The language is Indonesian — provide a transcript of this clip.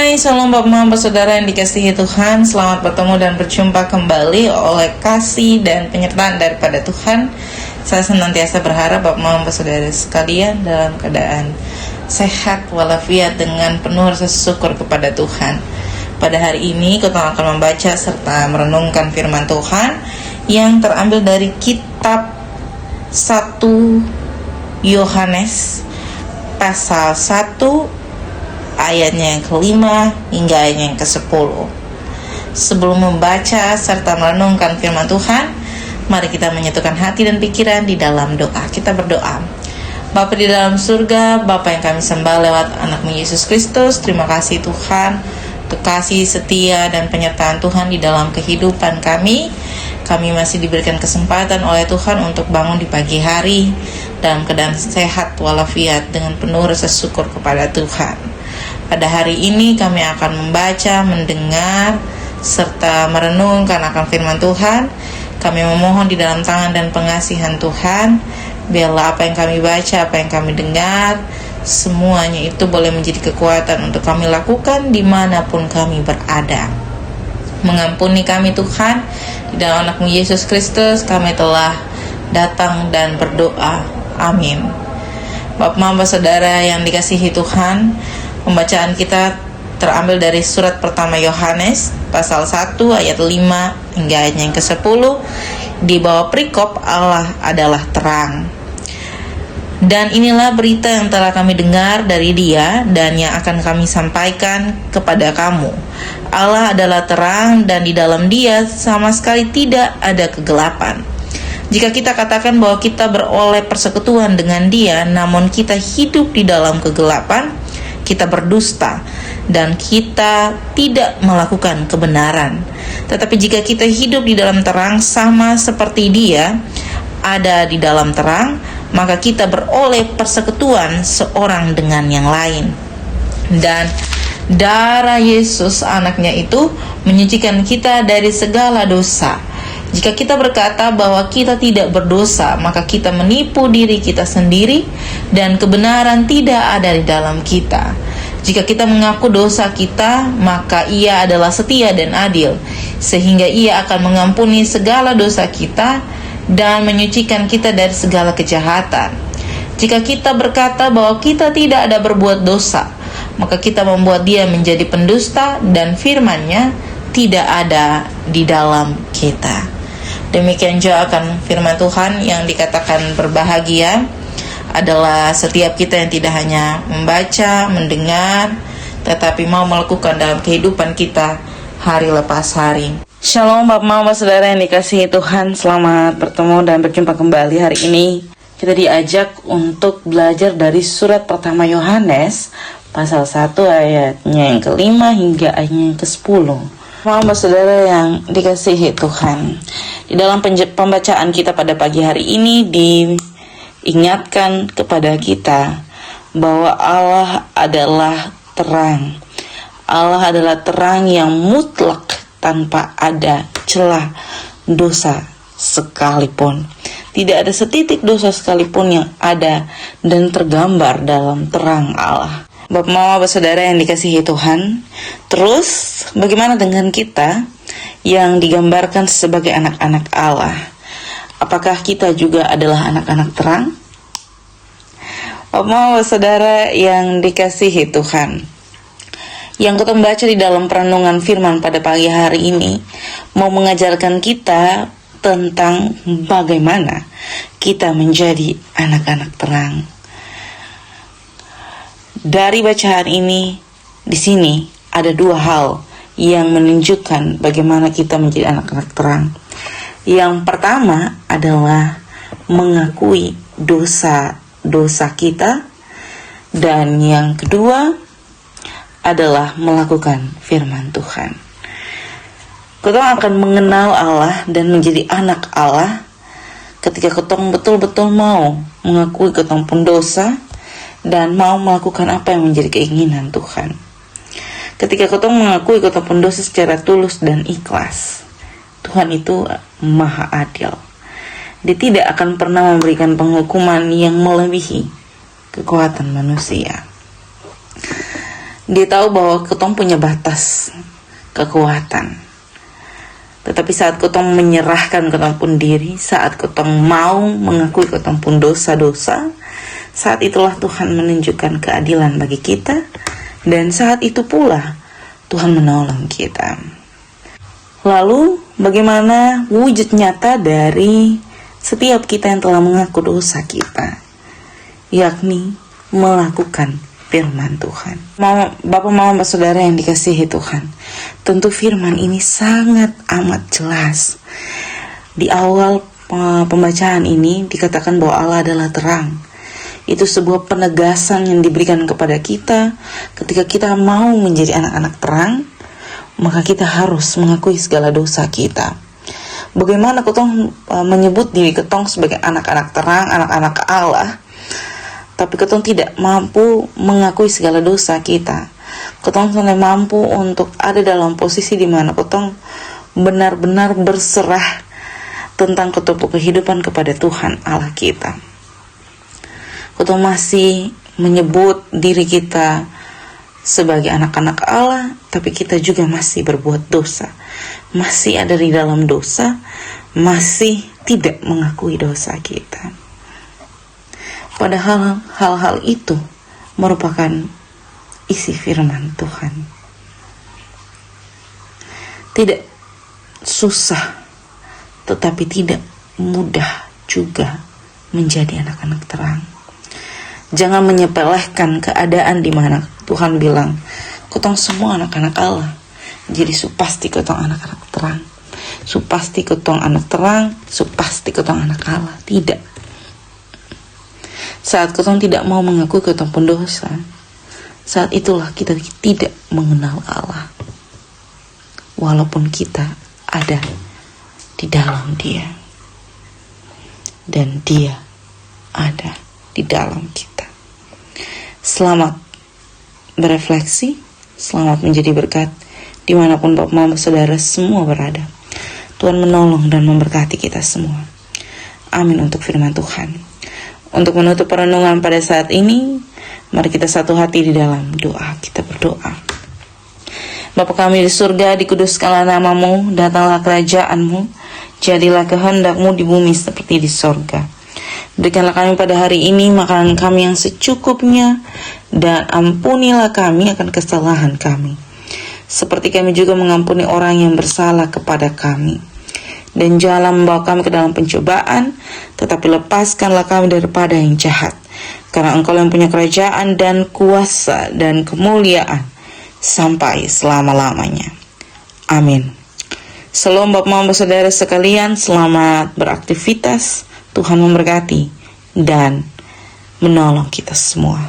Hai, salam Bapak Mama Saudara yang dikasihi Tuhan. Selamat bertemu dan berjumpa kembali oleh kasih dan penyertaan daripada Tuhan. Saya senantiasa berharap Bapak Mama Saudara sekalian dalam keadaan sehat walafiat dengan penuh rasa syukur kepada Tuhan. Pada hari ini kita akan membaca serta merenungkan firman Tuhan yang terambil dari kitab 1 Yohanes pasal 1 ayatnya yang kelima hingga ayatnya yang ke-10. Sebelum membaca serta merenungkan firman Tuhan, mari kita menyatukan hati dan pikiran di dalam doa. Kita berdoa. Bapa di dalam surga, Bapa yang kami sembah lewat anak-Mu Yesus Kristus, terima kasih Tuhan untuk kasih setia dan penyertaan Tuhan di dalam kehidupan kami. Kami masih diberikan kesempatan oleh Tuhan untuk bangun di pagi hari dalam keadaan sehat walafiat dengan penuh rasa syukur kepada Tuhan. Pada hari ini kami akan membaca, mendengar, serta merenungkan akan firman Tuhan. Kami memohon di dalam tangan dan pengasihan Tuhan, biarlah apa yang kami baca, apa yang kami dengar, semuanya itu boleh menjadi kekuatan untuk kami lakukan dimanapun kami berada. Mengampuni kami Tuhan, di dalam anak-Mu Yesus Kristus kami telah datang dan berdoa. Amin. Bapak Mama Saudara yang dikasihi Tuhan, pembacaan kita terambil dari surat pertama Yohanes pasal 1 ayat 5 hingga ayatnya yang ke-10. Di bawah perikop Allah adalah terang. Dan inilah berita yang telah kami dengar dari Dia dan yang akan kami sampaikan kepada kamu. Allah adalah terang dan di dalam Dia sama sekali tidak ada kegelapan. Jika kita katakan bahwa kita beroleh persekutuan dengan Dia, namun kita hidup di dalam kegelapan, kita berdusta dan kita tidak melakukan kebenaran. Tetapi jika kita hidup di dalam terang sama seperti Dia ada di dalam terang, maka kita beroleh persekutuan seorang dengan yang lain. Dan darah Yesus anaknya itu menyucikan kita dari segala dosa. Jika kita berkata bahwa kita tidak berdosa, maka kita menipu diri kita sendiri dan kebenaran tidak ada di dalam kita. Jika kita mengaku dosa kita, maka Ia adalah setia dan adil, sehingga Ia akan mengampuni segala dosa kita dan menyucikan kita dari segala kejahatan. Jika kita berkata bahwa kita tidak ada berbuat dosa, maka kita membuat Dia menjadi pendusta dan firman-Nya tidak ada di dalam kita. Demikian juga akan firman Tuhan yang dikatakan berbahagia adalah setiap kita yang tidak hanya membaca, mendengar, tetapi mau melakukan dalam kehidupan kita hari lepas hari. Shalom Bapak Mama Saudara yang dikasihi Tuhan, selamat bertemu dan berjumpa kembali hari ini. Kita diajak untuk belajar dari surat pertama Yohanes pasal 1 ayatnya yang kelima hingga ayatnya yang ke-10. Mama Saudara yang dikasihi Tuhan, di dalam pembacaan kita pada pagi hari ini diingatkan kepada kita bahwa Allah adalah terang. Allah adalah terang yang mutlak tanpa ada celah dosa sekalipun. Tidak ada setitik dosa sekalipun yang ada dan tergambar dalam terang Allah. Bapak Mama Saudara yang dikasihi Tuhan, terus bagaimana dengan kita yang digambarkan sebagai anak-anak Allah? Apakah kita juga adalah anak-anak terang? Bapak Mama Saudara yang dikasihi Tuhan, yang kita baca di dalam perenungan firman pada pagi hari ini mau mengajarkan kita tentang bagaimana kita menjadi anak-anak terang. Dari bacaan ini, di sini ada dua hal yang menunjukkan bagaimana kita menjadi anak-anak terang. Yang pertama adalah mengakui dosa-dosa kita, dan yang kedua adalah melakukan firman Tuhan. Kita akan mengenal Allah dan menjadi anak Allah ketika kita betul-betul mau mengakui kita pun dosa dan mau melakukan apa yang menjadi keinginan Tuhan. Ketika kita mengakui kita pun dosa secara tulus dan ikhlas, Tuhan itu maha adil. Dia tidak akan pernah memberikan penghukuman yang melebihi kekuatan manusia. Dia tahu bahwa ketong punya batas kekuatan. Tetapi saat ketong menyerahkan ketong pun diri, saat ketong mau mengakui ketong pun dosa-dosa, saat itulah Tuhan menunjukkan keadilan bagi kita, dan saat itu pula Tuhan menolong kita. Lalu bagaimana wujud nyata dari setiap kita yang telah mengaku dosa kita? Yakni melakukan firman Tuhan. Bapak, Mama, Saudara yang dikasihi Tuhan, tentu firman ini sangat amat jelas. Di awal pembacaan ini dikatakan bahwa Allah adalah terang. Itu sebuah penegasan yang diberikan kepada kita. Ketika kita mau menjadi anak-anak terang, maka kita harus mengakui segala dosa kita. Bagaimana ketong menyebut diri ketong sebagai anak-anak terang, anak-anak Allah, tapi ketong tidak mampu mengakui segala dosa kita. Ketong tidak mampu untuk ada dalam posisi di mana ketong benar-benar berserah tentang ketong kehidupan kepada Tuhan Allah kita. Ketong masih menyebut diri kita sebagai anak-anak Allah, tapi kita juga masih berbuat dosa, masih ada di dalam dosa, masih tidak mengakui dosa kita. Padahal hal-hal itu merupakan isi firman Tuhan. Tidak susah, tetapi tidak mudah juga menjadi anak-anak terang. Jangan menyepelekan keadaan di mana Tuhan bilang, ketong semua anak-anak Allah. Jadi supasti ketong anak-anak terang. Supasti ketong anak terang, supasti ketong anak Allah. Tidak. Saat ketong tidak mau mengakui ketong pendosa, saat itulah kita tidak mengenal Allah, walaupun kita ada di dalam Dia dan Dia ada di dalam kita. Selamat berefleksi, selamat menjadi berkat dimanapun Bapak, Mama, Saudara semua berada. Tuhan menolong dan memberkati kita semua. Amin untuk firman Tuhan. Untuk menutup perenungan pada saat ini, mari kita satu hati di dalam doa. Kita berdoa. Bapa kami di surga, dikuduskanlah nama-Mu, datanglah kerajaan-Mu, jadilah kehendak-Mu di bumi seperti di sorga. Berikanlah kami pada hari ini makanan kami yang secukupnya, dan ampunilah kami akan kesalahan kami, seperti kami juga mengampuni orang yang bersalah kepada kami. Dan janganlah membawa kami ke dalam pencobaan, tetapi lepaskanlah kami daripada yang jahat. Karena Engkau yang punya kerajaan dan kuasa dan kemuliaan sampai selama-lamanya. Amin. Salam Bapak, Mama, Saudara sekalian, selamat beraktivitas. Tuhan memberkati dan menolong kita semua.